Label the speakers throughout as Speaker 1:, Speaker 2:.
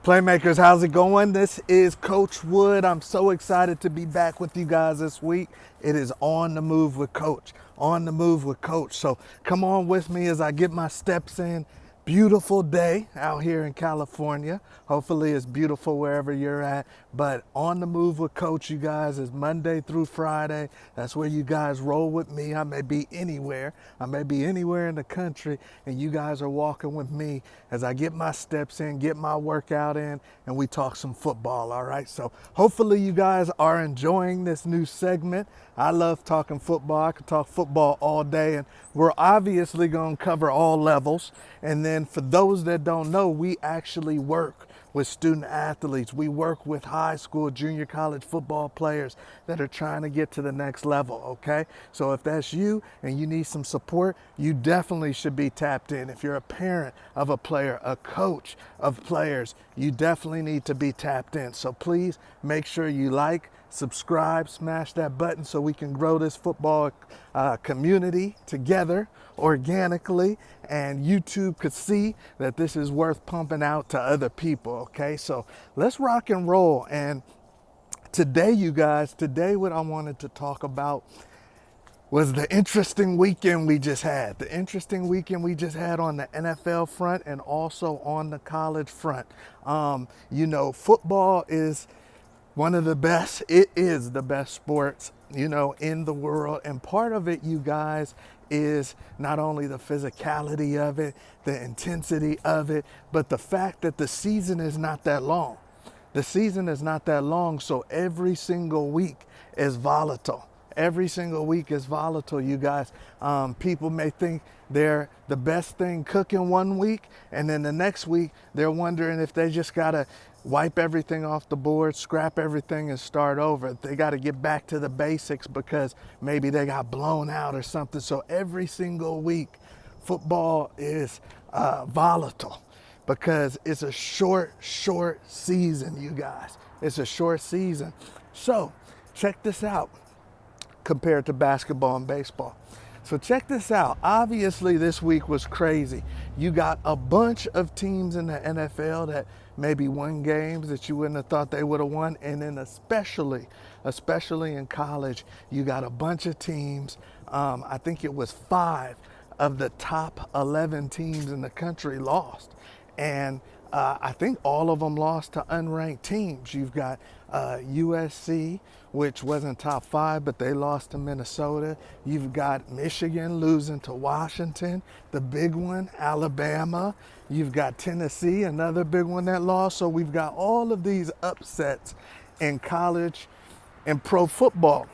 Speaker 1: Playmakers, how's it going? This is Coach Wood. I'm so excited to be back with you guys this week. It is On the Move with Coach. On the Move with Coach. So come on with me as I get my steps in. Beautiful day out here in California. Hopefully it's beautiful wherever you're at. But On the Move with Coach, you guys, is Monday through Friday. That's where you guys roll with me. I may be anywhere. I may be anywhere in the country, and you guys are walking with me as I get my steps in, get my workout in, and we talk some football, all right? So hopefully you guys are enjoying this new segment. I love talking football. I could talk football all day, and we're obviously going to cover all levels. And then for those that don't know, we actually work with student athletes. We work with high school, junior college football players that are trying to get to the next level, okay? So if that's you and you need some support, you definitely should be tapped in. If you're a parent of a player, a coach of players, you definitely need to be tapped in. So please make sure you like, subscribe, smash that button so we can grow this football community together organically, and YouTube could see that this is worth pumping out to other people, okay? So let's rock and roll. And today, you guys, what I wanted to talk about was the interesting weekend we just had. The interesting weekend we just had on the NFL front and also on the college front. Football is one of the best. It is the best sports, in the world. And part of it, you guys, is not only the physicality of it, the intensity of it, but the fact that the season is not that long. The season is not that long, so every single week is volatile. Every single week is volatile, you guys. People may think they're the best thing cooking one week, and then the next week they're wondering if they just gotta wipe everything off the board, scrap everything, and start over. They got to get back to the basics because maybe they got blown out or something. So every single week, football is volatile because it's a short season, you guys. It's a short season. So check this out compared to basketball and baseball. So check this out. Obviously, this week was crazy. You got a bunch of teams in the NFL that maybe won games that you wouldn't have thought they would have won. And then especially in college, you got a bunch of teams. I think it was 5 of the top 11 teams in the country lost. And I think all of them lost to unranked teams. You've got USC, which wasn't top 5, but they lost to Minnesota. You've got Michigan losing to Washington, the big one, Alabama. You've got Tennessee, another big one that lost. So we've got all of these upsets in college and pro football.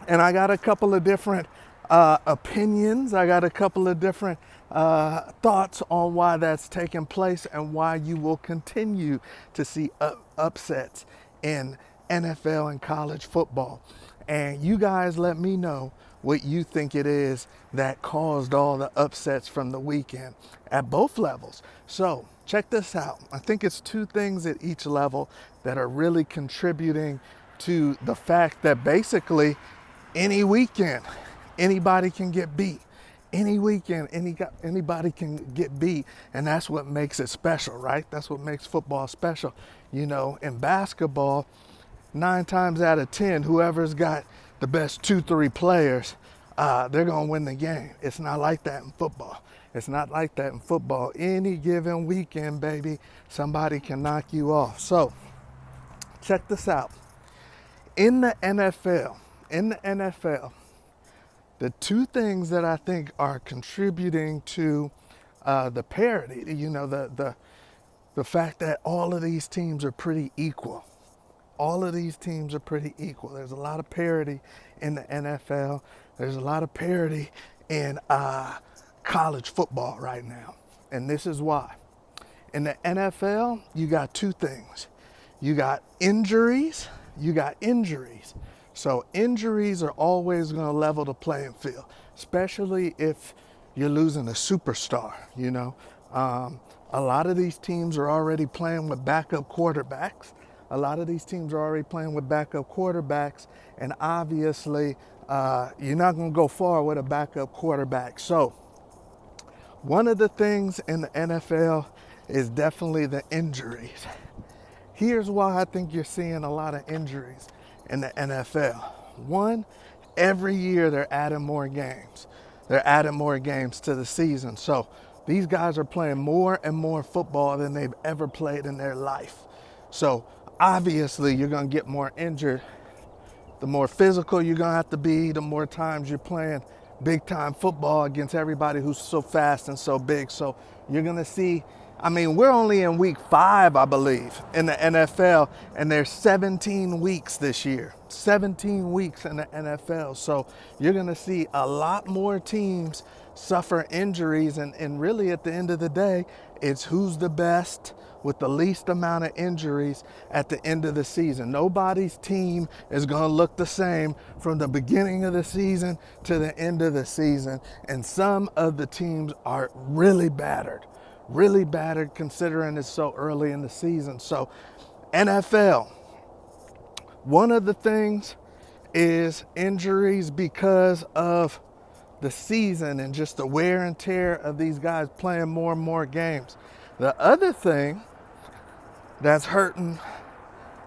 Speaker 1: And I got a couple of different opinions. I got a couple of different thoughts on why that's taking place and why you will continue to see upsets in NFL and college football. And you guys let me know what you think it is that caused all the upsets from the weekend at both levels. So check this out. I think it's 2 things at each level that are really contributing to the fact that basically any weekend, anybody can get beat. Any weekend, anybody can get beat, and that's what makes it special, right? That's what makes football special. In basketball, 9 times out of 10, whoever's got the best 2-3 players, they're gonna win the game. It's not like that in football. It's not like that in football. Any given weekend, baby, somebody can knock you off. So, check this out. In the NFL, the 2 things that I think are contributing to the parity, the fact that all of these teams are pretty equal. All of these teams are pretty equal. There's a lot of parity in the NFL. There's a lot of parity in college football right now. And this is why. In the NFL, you got 2 things. You got injuries. So injuries are always going to level the playing field, especially if you're losing a superstar, A lot of these teams are already playing with backup quarterbacks. And obviously, you're not going to go far with a backup quarterback. So one of the things in the NFL is definitely the injuries. Here's why I think you're seeing a lot of injuries in the NFL. One, every year they're adding more games. They're adding more games to the season. So these guys are playing more and more football than they've ever played in their life. So obviously you're going to get more injured. The more physical you're going to have to be, the more times you're playing big time football against everybody who's so fast and so big. So you're going to see, I mean, we're only in week 5, I believe, in the NFL, and there's 17 weeks this year. 17 weeks in the NFL. So you're going to see a lot more teams suffer injuries, and really at the end of the day, it's who's the best with the least amount of injuries at the end of the season. Nobody's team is going to look the same from the beginning of the season to the end of the season. And some of the teams are really battered considering it's so early in the season. So NFL, one of the things is injuries because of the season and just the wear and tear of these guys playing more and more games. The other thing that's hurting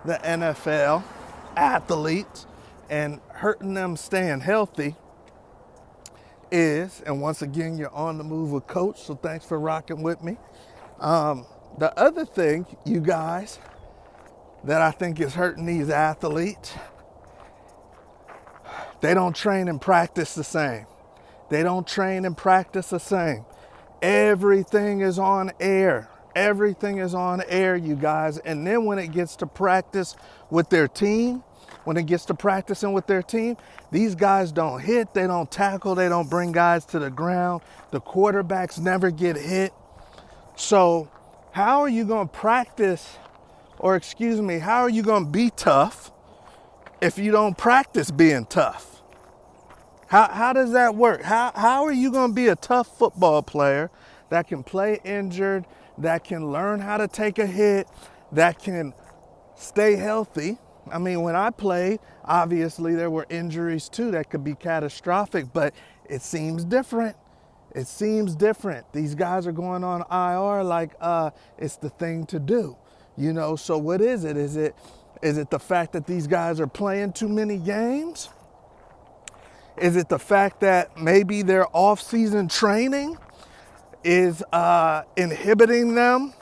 Speaker 1: the NFL athletes and hurting them staying healthy is, and once again, you're on the move with Coach, so thanks for rocking with me. The other thing, you guys, that I think is hurting these athletes, they don't train and practice the same. They don't train and practice the same. Everything is on air. Everything is on air, you guys. And then when it gets to practice with their team, when it gets to practicing with their team, these guys don't hit, they don't tackle, they don't bring guys to the ground. The quarterbacks never get hit. So how are you going to practice, or excuse me, how are you going to be tough if you don't practice being tough? How does that work? How are you going to be a tough football player that can play injured, that can learn how to take a hit, that can stay healthy? I mean, when I played, obviously there were injuries too that could be catastrophic, but it seems different. It seems different. These guys are going on IR like it's the thing to do, you know? So what is it? Is it the fact that these guys are playing too many games? Is it the fact that maybe their off-season training is inhibiting them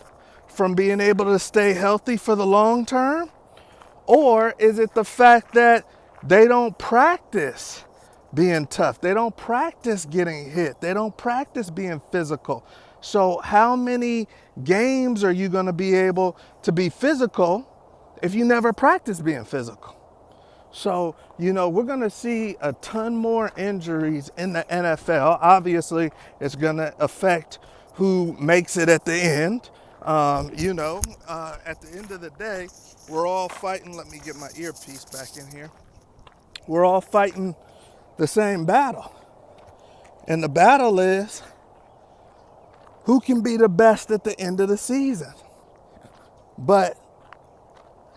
Speaker 1: from being able to stay healthy for the long term? Or is it the fact that they don't practice being tough? They don't practice getting hit. They don't practice being physical. So how many games are you going to be able to be physical if you never practice being physical? So, you know, we're going to see a ton more injuries in the NFL. Obviously, it's going to affect who makes it at the end. At the end of the day, we're all fighting. Let me get my earpiece back in here. We're all fighting the same battle. And the battle is who can be the best at the end of the season. But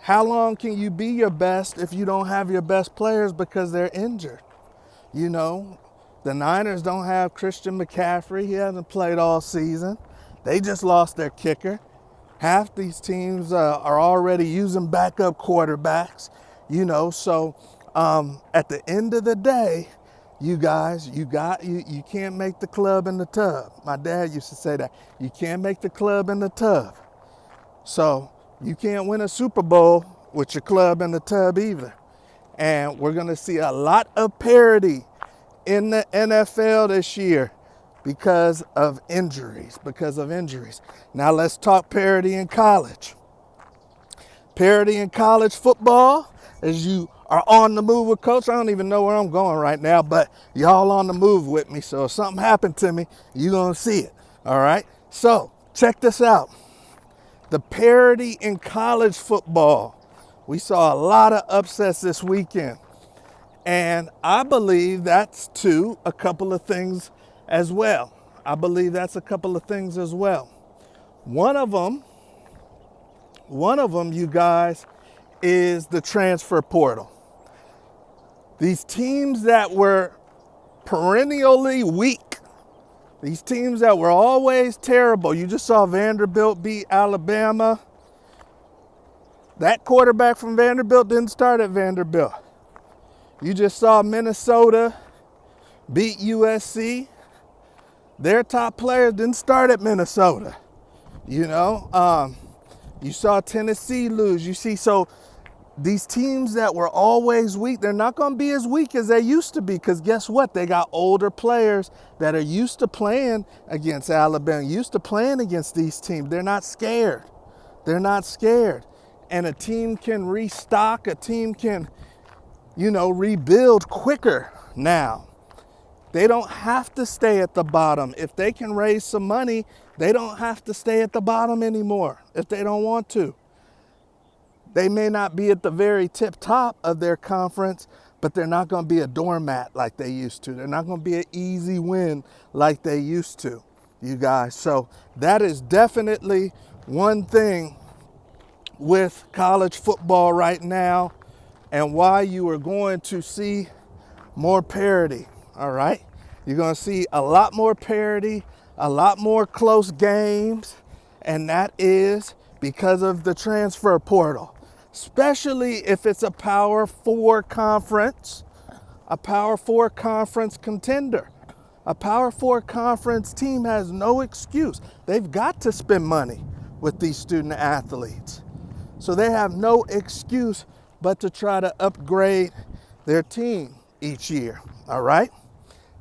Speaker 1: how long can you be your best if you don't have your best players because they're injured? You know, the Niners don't have Christian McCaffrey. He hasn't played all season. They just lost their kicker. Half these teams are already using backup quarterbacks, you know. So at the end of the day, you guys, you can't make the club in the tub. My dad used to say that. You can't make the club in the tub. So you can't win a Super Bowl with your club in the tub either. And we're going to see a lot of parity in the NFL this year because of injuries, Now let's talk parity in college. Parity in college football, as you are on the move with Coach. I don't even know where I'm going right now, but y'all on the move with me. So if something happened to me, you're going to see it. All right. So check this out. The parity in college football. We saw a lot of upsets this weekend. And I believe that's a couple of things as well. One of them, you guys, is the transfer portal. These teams that were perennially weak These teams that were always terrible. You just saw Vanderbilt beat Alabama. That quarterback from Vanderbilt didn't start at Vanderbilt. You just saw Minnesota beat USC. Their top players didn't start at Minnesota. You know, you saw Tennessee lose. You see, so these teams that were always weak, they're not going to be as weak as they used to be, because guess what? They got older players that are used to playing against Alabama, used to playing against these teams. They're not scared. They're not scared. And a team can restock, a team can, rebuild quicker now. They don't have to stay at the bottom. If they can raise some money, they don't have to stay at the bottom anymore if they don't want to. They may not be at the very tip top of their conference, but they're not going to be a doormat like they used to. They're not going to be an easy win like they used to, you guys. So that is definitely one thing with college football right now, and why you are going to see more parity, all right? You're going to see a lot more parity, a lot more close games, and that is because of the transfer portal, especially if it's a Power 4 conference, a Power 4 conference contender. A Power 4 conference team has no excuse. They've got to spend money with these student athletes. So they have no excuse but to try to upgrade their team each year, all right?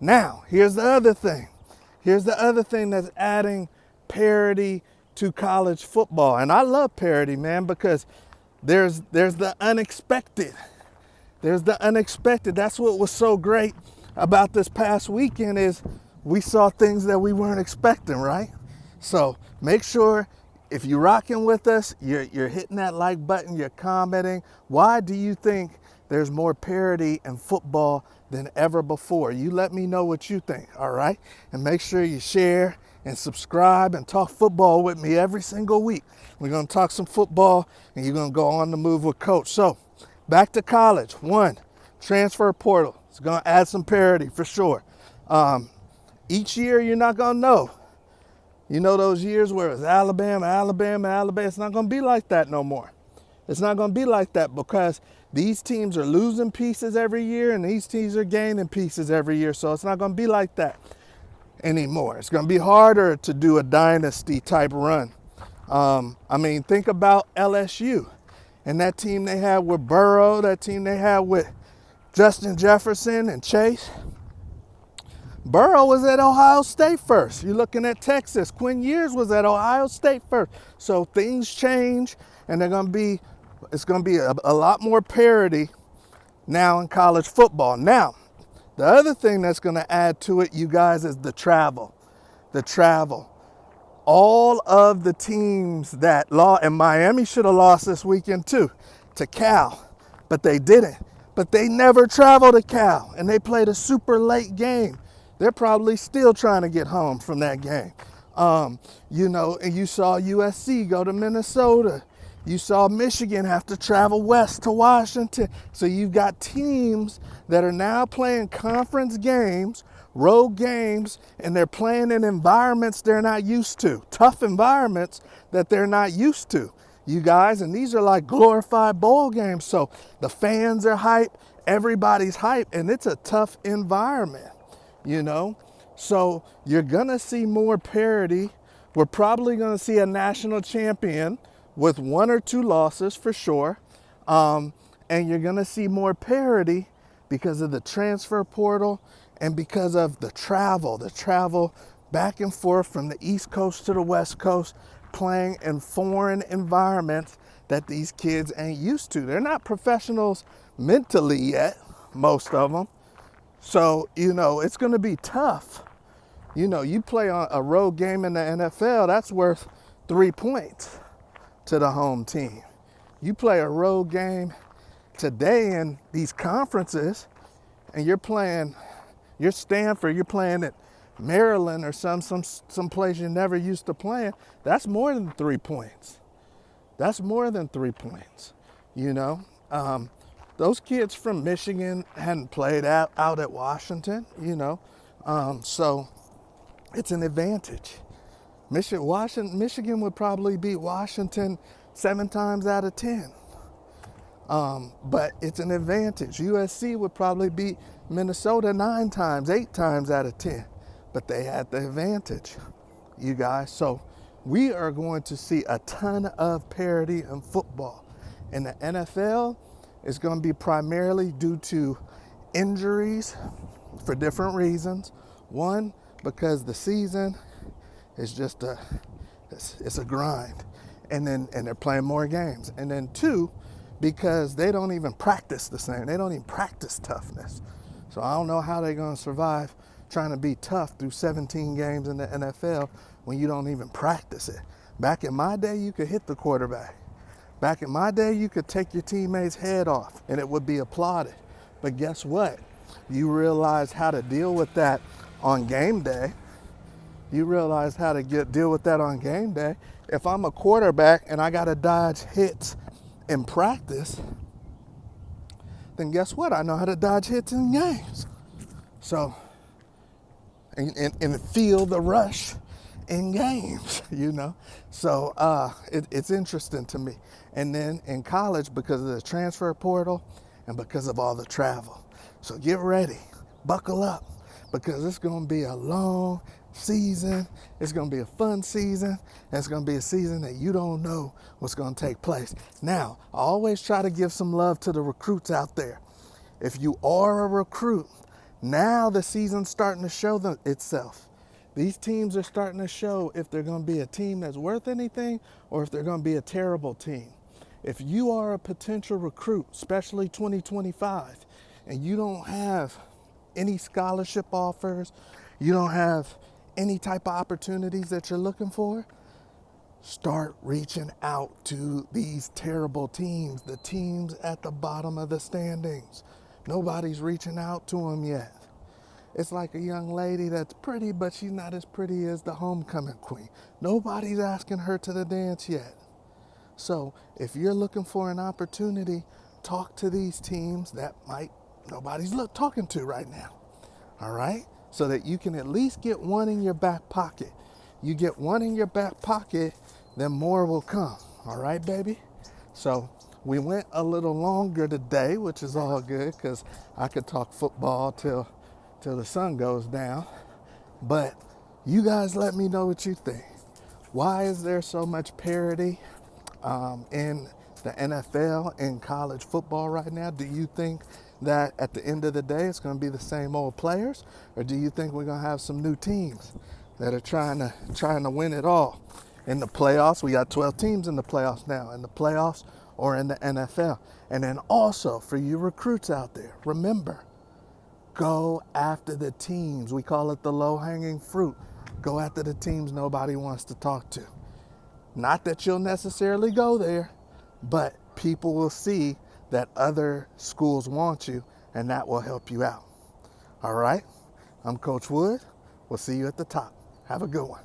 Speaker 1: Now, here's the other thing. Here's the other thing that's adding parity to college football. And I love parity, man, because there's the unexpected. There's the unexpected. That's what was so great about this past weekend, is we saw things that we weren't expecting, right? So make sure if you're rocking with us, you're hitting that like button, you're commenting. Why do you think there's more parity in football than ever before? You let me know what you think, all right? And make sure you share and subscribe and talk football with me every single week. We're going to talk some football, and you're going to go on the move with Coach. So back to college. One, transfer portal. It's going to add some parity for sure. Each year, you're not going to know. You know those years where it's Alabama. It's not going to be like that no more. It's not going to be like that, because these teams are losing pieces every year and these teams are gaining pieces every year. So it's not going to be like that anymore. It's going to be harder to do a dynasty type run. Think about LSU and that team they had with Burrow, that team they had with Justin Jefferson and Chase. Burrow was at Ohio State first. You're looking at Texas. Quinn Ewers was at Ohio State first. So things change, and it's going to be a lot more parity now in college football. Now, the other thing that's going to add to it, you guys, is the travel. The travel. All of the teams that lost, and Miami should have lost this weekend too, to Cal, but they didn't. But they never traveled to Cal, and they played a super late game. They're probably still trying to get home from that game. And you saw USC go to Minnesota. You saw Michigan have to travel west to Washington. So you've got teams that are now playing conference games, road games, and they're playing in environments they're not used to, tough environments that they're not used to, you guys. And these are like glorified bowl games. So the fans are hype, everybody's hype, and it's a tough environment. So you're gonna see more parity. We're probably gonna see a national champion with 1 or 2 losses for sure. And you're gonna see more parity because of the transfer portal and because of the travel back and forth from the East Coast to the West Coast, playing in foreign environments that these kids ain't used to. They're not professionals mentally yet, most of them. So, it's going to be tough. You play on a road game in the NFL, that's worth 3 points to the home team. You play a road game today in these conferences, and you're Stanford, you're playing at Maryland or some place you never used to playing. That's more than 3 points. That's more than 3 points, Those kids from Michigan hadn't played out at Washington, So It's an advantage. Michigan would probably beat Washington 7 times out of 10. But it's an advantage. USC would probably beat Minnesota 9 times, 8 times out of 10. But they had the advantage, you guys. So we are going to see a ton of parity in football. In the NFL, it's going to be primarily due to injuries for different reasons. One, because the season is just it's a grind, and they're playing more games. And then two, because they don't even practice the same. They don't even practice toughness. So I don't know how they're going to survive trying to be tough through 17 games in the NFL when you don't even practice it. Back in my day, you could hit the quarterback. Back in my day, you could take your teammate's head off and it would be applauded. But guess what? You realize how to deal with that on game day. You realize how to deal with that on game day. If I'm a quarterback and I got to dodge hits in practice, then guess what? I know how to dodge hits in games. So, and feel the rush in games, you know? So it's interesting to me. And then in college, because of the transfer portal and because of all the travel. So get ready, buckle up, because it's going to be a long season. It's going to be a fun season. And it's going to be a season that you don't know what's going to take place. Now, I always try to give some love to the recruits out there. If you are a recruit, now the season's starting to show itself. These teams are starting to show if they're going to be a team that's worth anything or if they're going to be a terrible team. If you are a potential recruit, especially 2025, and you don't have any scholarship offers, you don't have any type of opportunities that you're looking for, start reaching out to these terrible teams, the teams at the bottom of the standings. Nobody's reaching out to them yet. It's like a young lady that's pretty, but she's not as pretty as the homecoming queen. Nobody's asking her to the dance yet. So if you're looking for an opportunity, talk to these teams that nobody's talking to right now. All right? So that you can at least get one in your back pocket. You get one in your back pocket, then more will come. All right, baby? So we went a little longer today, which is all good because I could talk football till the sun goes down. But you guys let me know what you think. Why is there so much parity in the NFL and college football right now? Do you think that at the end of the day it's going to be the same old players, or do you think we're going to have some new teams that are trying to win it all? In the playoffs, we got 12 teams in the playoffs now, in the playoffs or in the NFL. And then also for you recruits out there, remember, go after the teams. We call it the low-hanging fruit. Go after the teams nobody wants to talk to. Not that you'll necessarily go there, but people will see that other schools want you, and that will help you out. All right? I'm Coach Wood. We'll see you at the top. Have a good one.